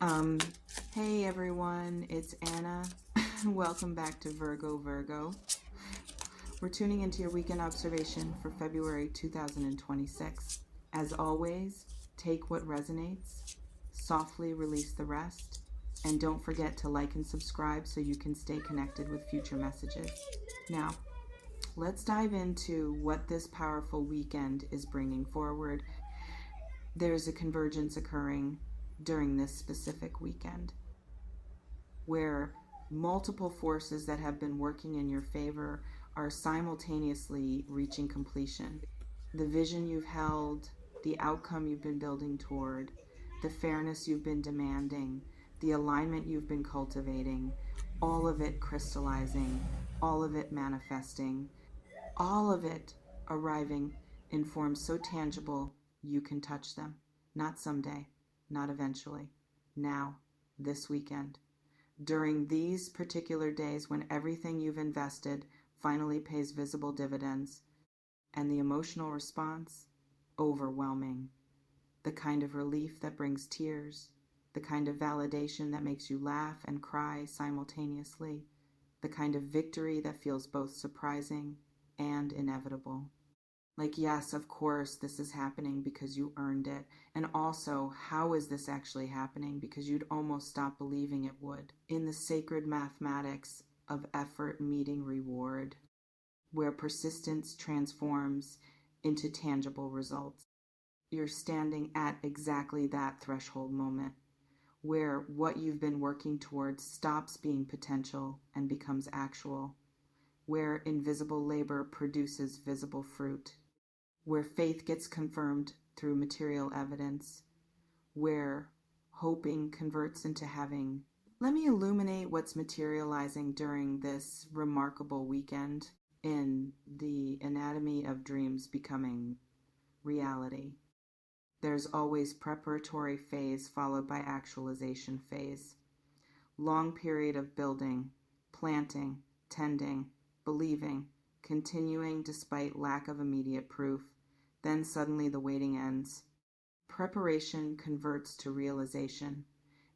Um, hey everyone, it's Anna. Welcome back to Virgo. We're tuning into your weekend observation for February 2026. As always, take what resonates, softly release the rest, and don't forget to like and subscribe so you can stay connected with future messages. Now, let's dive into what this powerful weekend is bringing forward. There's a convergence occurring during this specific weekend where multiple forces that have been working in your favor are simultaneously reaching completion. The vision you've held, the outcome you've been building toward, the fairness you've been demanding, the alignment you've been cultivating, all of it crystallizing, all of it manifesting, all of it arriving in forms so tangible you can touch them. Not someday, not eventually, now, this weekend. During these particular days when everything you've invested finally pays visible dividends, and the emotional response, overwhelming. The kind of relief that brings tears, the kind of validation that makes you laugh and cry simultaneously, the kind of victory that feels both surprising and inevitable. Like, yes, of course, this is happening because you earned it. And also, how is this actually happening? Because you'd almost stop believing it would. In the sacred mathematics of effort meeting reward, where persistence transforms into tangible results, you're standing at exactly that threshold moment where what you've been working towards stops being potential and becomes actual, where invisible labor produces visible fruit, where faith gets confirmed through material evidence, where hoping converts into having. Let me illuminate what's materializing during this remarkable weekend in the anatomy of dreams becoming reality. There's always preparatory phase followed by actualization phase. Long period of building, planting, tending, believing, continuing despite lack of immediate proof. Then suddenly the waiting ends. Preparation converts to realization.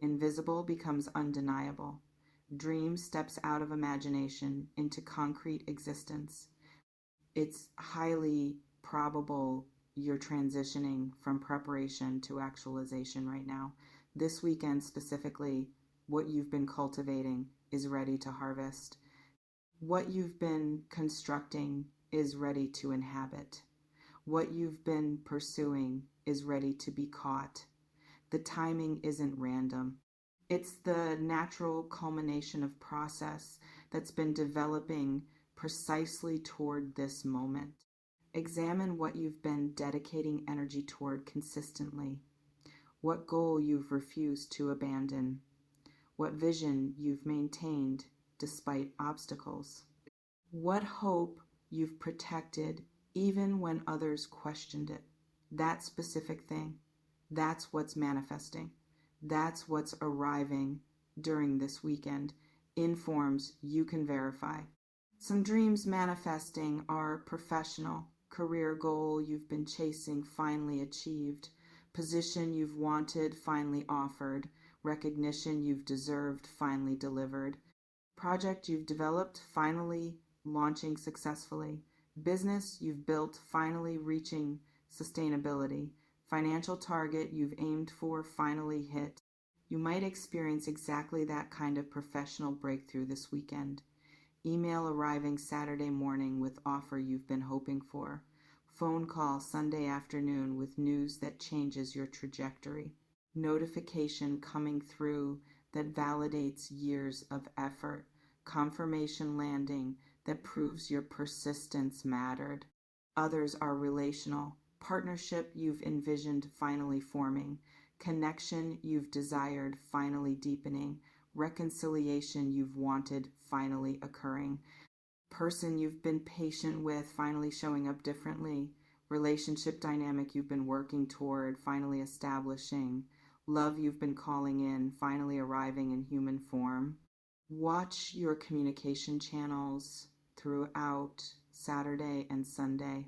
Invisible becomes undeniable. Dream steps out of imagination into concrete existence. It's highly probable you're transitioning from preparation to actualization right now. This weekend specifically, what you've been cultivating is ready to harvest. What you've been constructing is ready to inhabit. What you've been pursuing is ready to be caught. The timing isn't random. It's the natural culmination of process that's been developing precisely toward this moment. Examine what you've been dedicating energy toward consistently, what goal you've refused to abandon, what vision you've maintained despite obstacles, what hope you've protected even when others questioned it. That specific thing, that's what's manifesting. That's what's arriving during this weekend in forms you can verify. Some dreams manifesting are professional, career goal you've been chasing finally achieved, position you've wanted finally offered, recognition you've deserved finally delivered, project you've developed finally launching successfully, business you've built finally reaching sustainability, financial target you've aimed for finally hit. You might experience exactly that kind of professional breakthrough this weekend. Email arriving Saturday morning with offer you've been hoping for. Phone call Sunday afternoon with news that changes your trajectory. Notification coming through that validates years of effort. Confirmation landing that proves your persistence mattered. Others are relational. Partnership you've envisioned finally forming. Connection you've desired finally deepening. Reconciliation you've wanted finally occurring. Person you've been patient with finally showing up differently. Relationship dynamic you've been working toward finally establishing. Love you've been calling in finally arriving in human form. Watch your communication channels throughout Saturday and Sunday.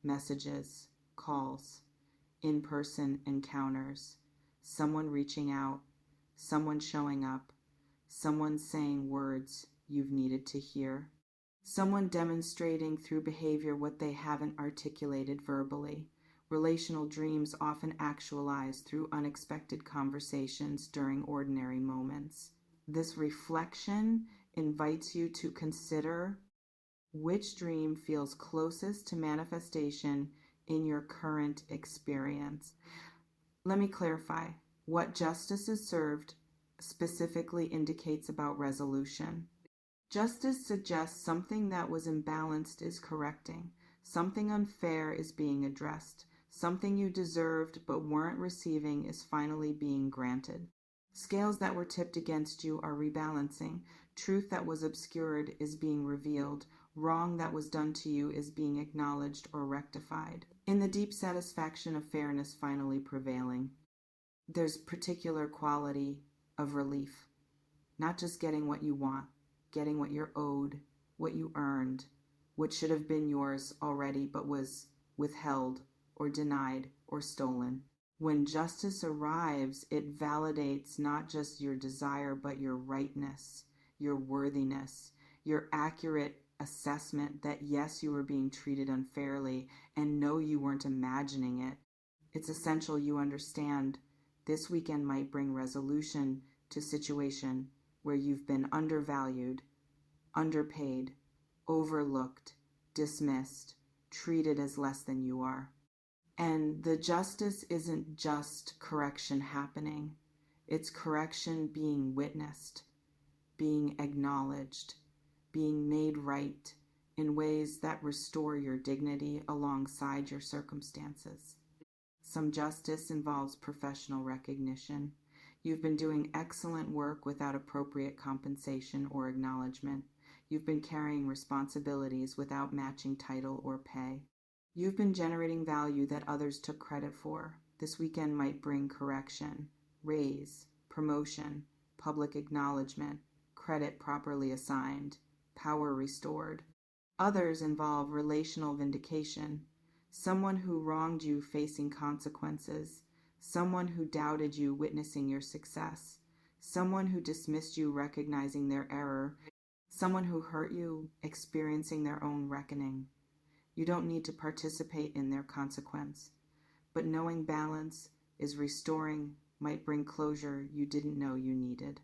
Messages, calls, in-person encounters, someone reaching out, someone showing up, someone saying words you've needed to hear, someone demonstrating through behavior what they haven't articulated verbally. Relational dreams often actualize through unexpected conversations during ordinary moments. This reflection invites you to consider which dream feels closest to manifestation in your current experience. Let me clarify. What justice is served specifically indicates about resolution. Justice suggests something that was imbalanced is correcting, something unfair is being addressed, something you deserved but weren't receiving is finally being granted. Scales that were tipped against you are rebalancing, truth that was obscured is being revealed, wrong that was done to you is being acknowledged or rectified. In the deep satisfaction of fairness finally prevailing, there's particular quality of relief, not just getting what you want, getting what you're owed, what you earned, what should have been yours already but was withheld or denied or stolen. When justice arrives, it validates not just your desire but your rightness, your worthiness, your accurate assessment that yes, you were being treated unfairly and no, you weren't imagining it. It's essential you understand this weekend might bring resolution to a situation where you've been undervalued, underpaid, overlooked, dismissed, treated as less than you are. And the justice isn't just correction happening. It's correction being witnessed, being acknowledged, being made right in ways that restore your dignity alongside your circumstances. Some justice involves professional recognition. You've been doing excellent work without appropriate compensation or acknowledgement. You've been carrying responsibilities without matching title or pay. You've been generating value that others took credit for. This weekend might bring correction, raise, promotion, public acknowledgement, credit properly assigned, power restored. Others involve relational vindication. Someone who wronged you facing consequences, someone who doubted you witnessing your success, someone who dismissed you recognizing their error, someone who hurt you experiencing their own reckoning. You don't need to participate in their consequence, but knowing balance is restoring might bring closure you didn't know you needed.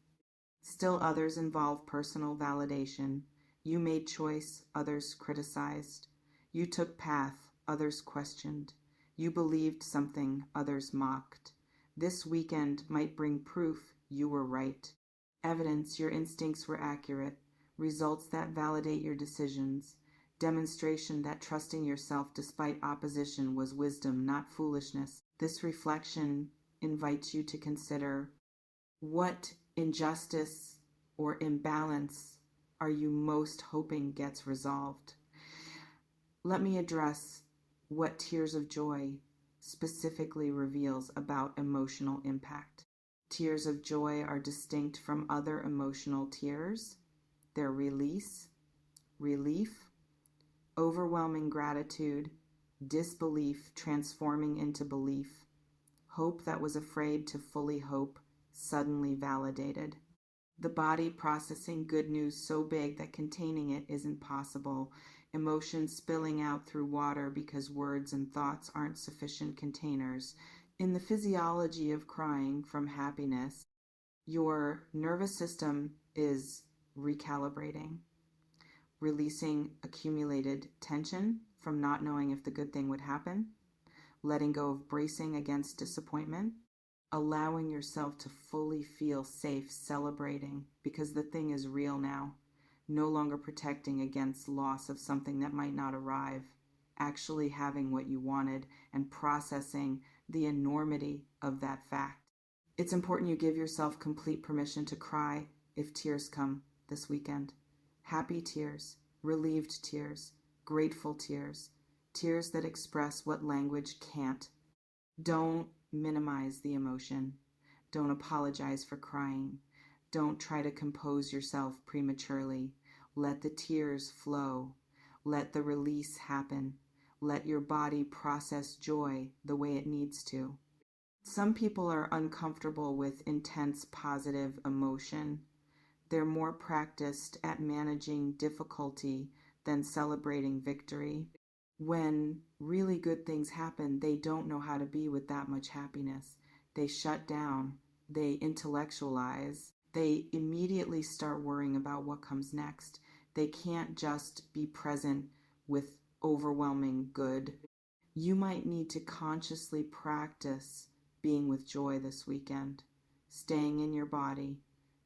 Still others involve personal validation. You made choice, others criticized. You took path, others questioned. You believed something, others mocked. This weekend might bring proof you were right, evidence your instincts were accurate, results that validate your decisions, demonstration that trusting yourself despite opposition was wisdom, not foolishness. This reflection invites you to consider what injustice or imbalance are you most hoping gets resolved. Let me address what Tears of Joy specifically reveals about emotional impact. Tears of joy are distinct from other emotional tears. They're release, relief, overwhelming gratitude, disbelief transforming into belief, hope that was afraid to fully hope, suddenly validated. The body processing good news so big that containing it isn't possible, emotions spilling out through water because words and thoughts aren't sufficient containers. In the physiology of crying from happiness, your nervous system is recalibrating, releasing accumulated tension from not knowing if the good thing would happen, letting go of bracing against disappointment, allowing yourself to fully feel safe, celebrating because the thing is real now, no longer protecting against loss of something that might not arrive, actually having what you wanted and processing the enormity of that fact. It's important you give yourself complete permission to cry if tears come this weekend. Happy tears, relieved tears, grateful tears, tears that express what language can't. Don't minimize the emotion. Don't apologize for crying. Don't try to compose yourself prematurely. Let the tears flow. Let the release happen. Let your body process joy the way it needs to. Some people are uncomfortable with intense positive emotion. They're more practiced at managing difficulty than celebrating victory. When really good things happen, they don't know how to be with that much happiness. They shut down, they intellectualize, they immediately start worrying about what comes next. They can't just be present with overwhelming good. You might need to consciously practice being with joy this weekend, staying in your body,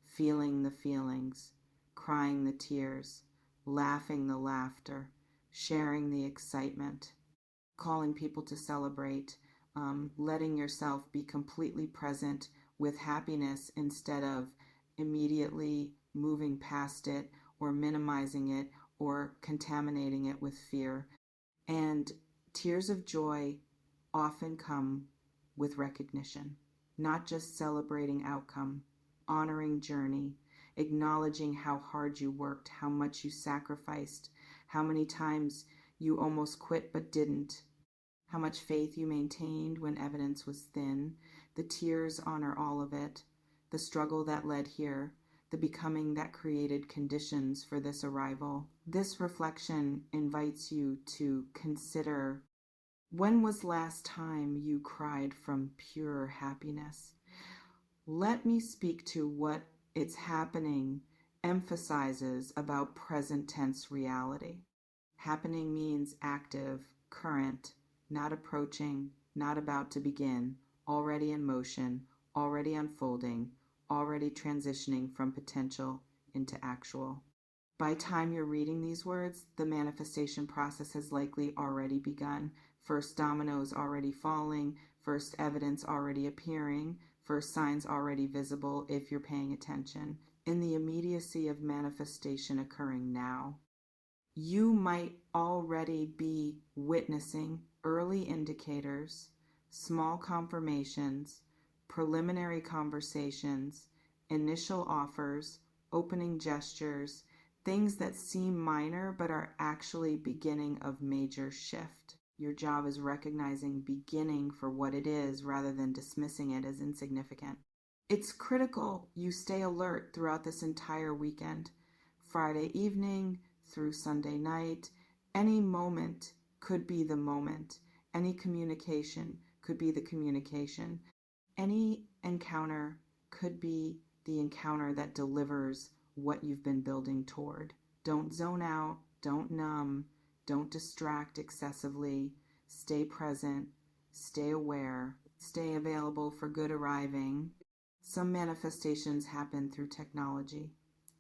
feeling the feelings, crying the tears, laughing the laughter, sharing the excitement, calling people to celebrate, letting yourself be completely present with happiness instead of immediately moving past it or minimizing it or contaminating it with fear. And tears of joy often come with recognition, not just celebrating outcome, honoring journey, acknowledging how hard you worked, how much you sacrificed, how many times you almost quit but didn't, how much faith you maintained when evidence was thin. The tears honor all of it, the struggle that led here, the becoming that created conditions for this arrival. This reflection invites you to consider, when was last time you cried from pure happiness? Let me speak to what it's happening emphasizes about present tense reality. Happening means active, current, not approaching, not about to begin, already in motion, already unfolding, already transitioning from potential into actual. By time you're reading these words, the manifestation process has likely already begun. First dominoes already falling, first evidence already appearing, first signs already visible if you're paying attention. In the immediacy of manifestation occurring now, you might already be witnessing early indicators, small confirmations, preliminary conversations, initial offers, opening gestures, things that seem minor but are actually beginning of major shift. Your job is recognizing beginning for what it is rather than dismissing it as insignificant. It's critical you stay alert throughout this entire weekend. Friday evening through Sunday night, any moment could be the moment. Any communication could be the communication. Any encounter could be the encounter that delivers what you've been building toward. Don't zone out, don't numb, don't distract excessively. Stay present, stay aware, stay available for good arriving. Some manifestations happen through technology.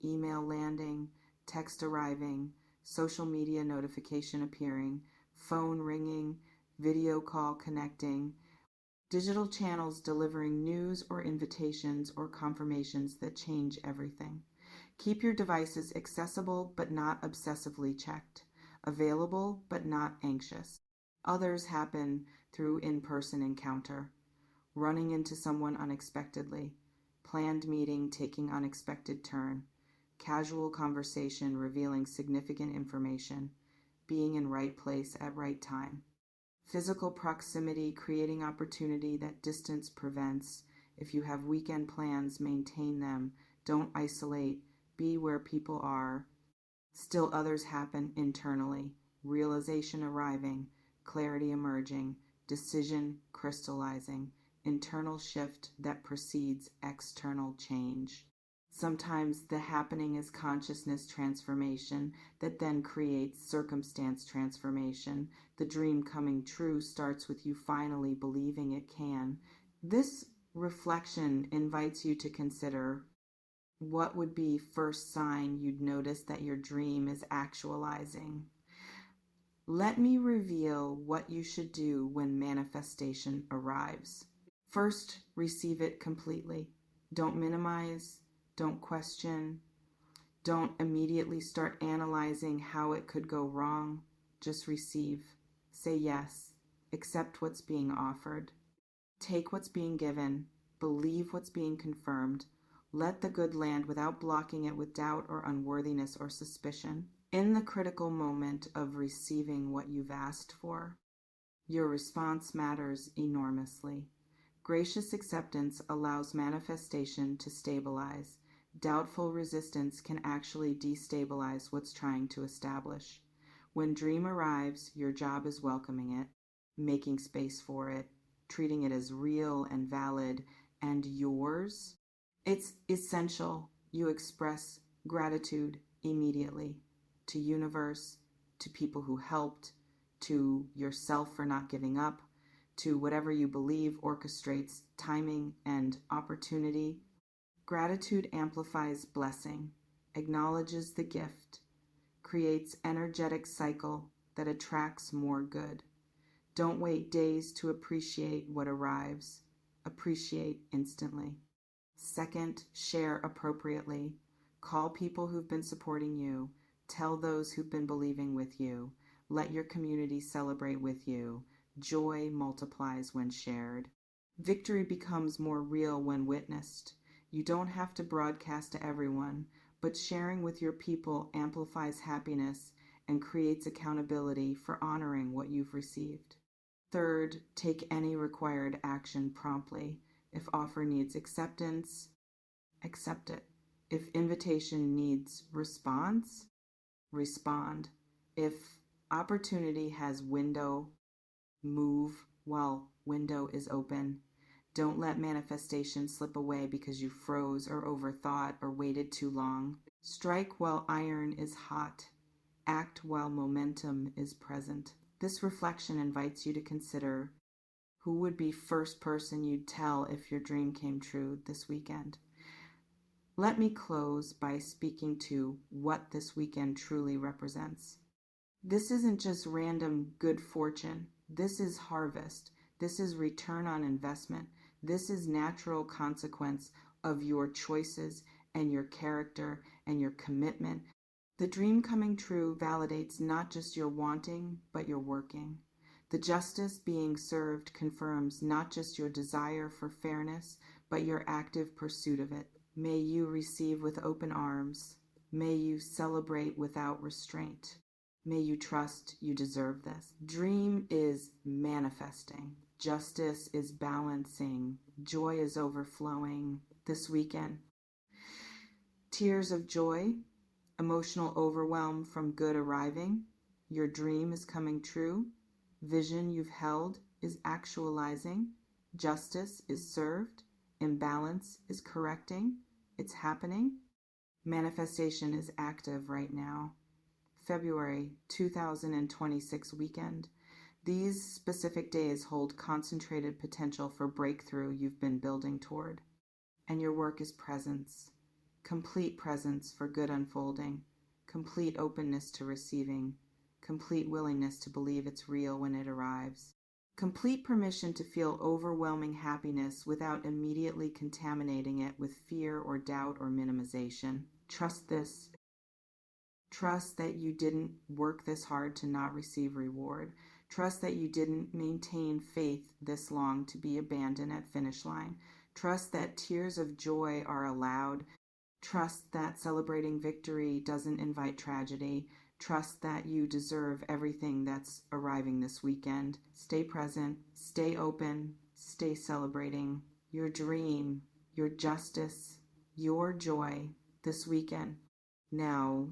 Email landing, text arriving, social media notification appearing, phone ringing, video call connecting, digital channels delivering news or invitations or confirmations that change everything. Keep your devices accessible but not obsessively checked, available but not anxious. Others happen through in-person encounter, running into someone unexpectedly, planned meeting taking unexpected turn, casual conversation revealing significant information, being in right place at right time. Physical proximity creating opportunity that distance prevents. If you have weekend plans, maintain them. Don't isolate. Be where people are. Still others happen internally. Realization arriving, clarity emerging, decision crystallizing, internal shift that precedes external change. Sometimes the happening is consciousness transformation that then creates circumstance transformation. The dream coming true starts with you finally believing it can. This reflection invites you to consider, what would be first sign you'd notice that your dream is actualizing? Let me reveal what you should do when manifestation arrives. First, receive it completely. Don't minimize, don't question, don't immediately start analyzing how it could go wrong. Just receive. Say yes. Accept what's being offered. Take what's being given. Believe what's being confirmed. Let the good land without blocking it with doubt or unworthiness or suspicion. In the critical moment of receiving what you've asked for, your response matters enormously. Gracious acceptance allows manifestation to stabilize. Doubtful resistance can actually destabilize what's trying to establish. When dream arrives, your job is welcoming it, making space for it, treating it as real and valid and yours. It's essential you express gratitude immediately to universe, to people who helped, to yourself for not giving up, to whatever you believe orchestrates timing and opportunity. Gratitude amplifies blessing, acknowledges the gift, creates energetic cycle that attracts more good. Don't wait days to appreciate what arrives. Appreciate instantly. Second, share appropriately. Call people who've been supporting you. Tell those who've been believing with you. Let your community celebrate with you. Joy multiplies when shared. Victory becomes more real when witnessed. You don't have to broadcast to everyone, but sharing with your people amplifies happiness and creates accountability for honoring what you've received. Third, take any required action promptly. If offer needs acceptance, accept it. If invitation needs response, respond. If opportunity has window, move while window is open. Don't let manifestation slip away because you froze or overthought or waited too long. Strike while iron is hot. Act while momentum is present. This reflection invites you to consider who would be first person you'd tell if your dream came true this weekend. Let me close by speaking to what this weekend truly represents. This isn't just random good fortune. This is harvest. This is return on investment. This is natural consequence of your choices and your character and your commitment. The dream coming true validates not just your wanting, but your working. The justice being served confirms not just your desire for fairness, but your active pursuit of it. May you receive with open arms. May you celebrate without restraint. May you trust you deserve this. Dream is manifesting. Justice is balancing. Joy is overflowing this weekend. Tears of joy, emotional overwhelm from good arriving. Your dream is coming true. Vision you've held is actualizing. Justice is served. Imbalance is correcting. It's happening. Manifestation is active right now. February 2026 weekend. These specific days hold concentrated potential for breakthrough you've been building toward. And your work is presence. Complete presence for good unfolding. Complete openness to receiving. Complete willingness to believe it's real when it arrives. Complete permission to feel overwhelming happiness without immediately contaminating it with fear or doubt or minimization. Trust this. Trust that you didn't work this hard to not receive reward. Trust that you didn't maintain faith this long to be abandoned at finish line. Trust that tears of joy are allowed. Trust that celebrating victory doesn't invite tragedy. Trust that you deserve everything that's arriving this weekend. Stay present, stay open, stay celebrating your dream, your justice, your joy this weekend. Now,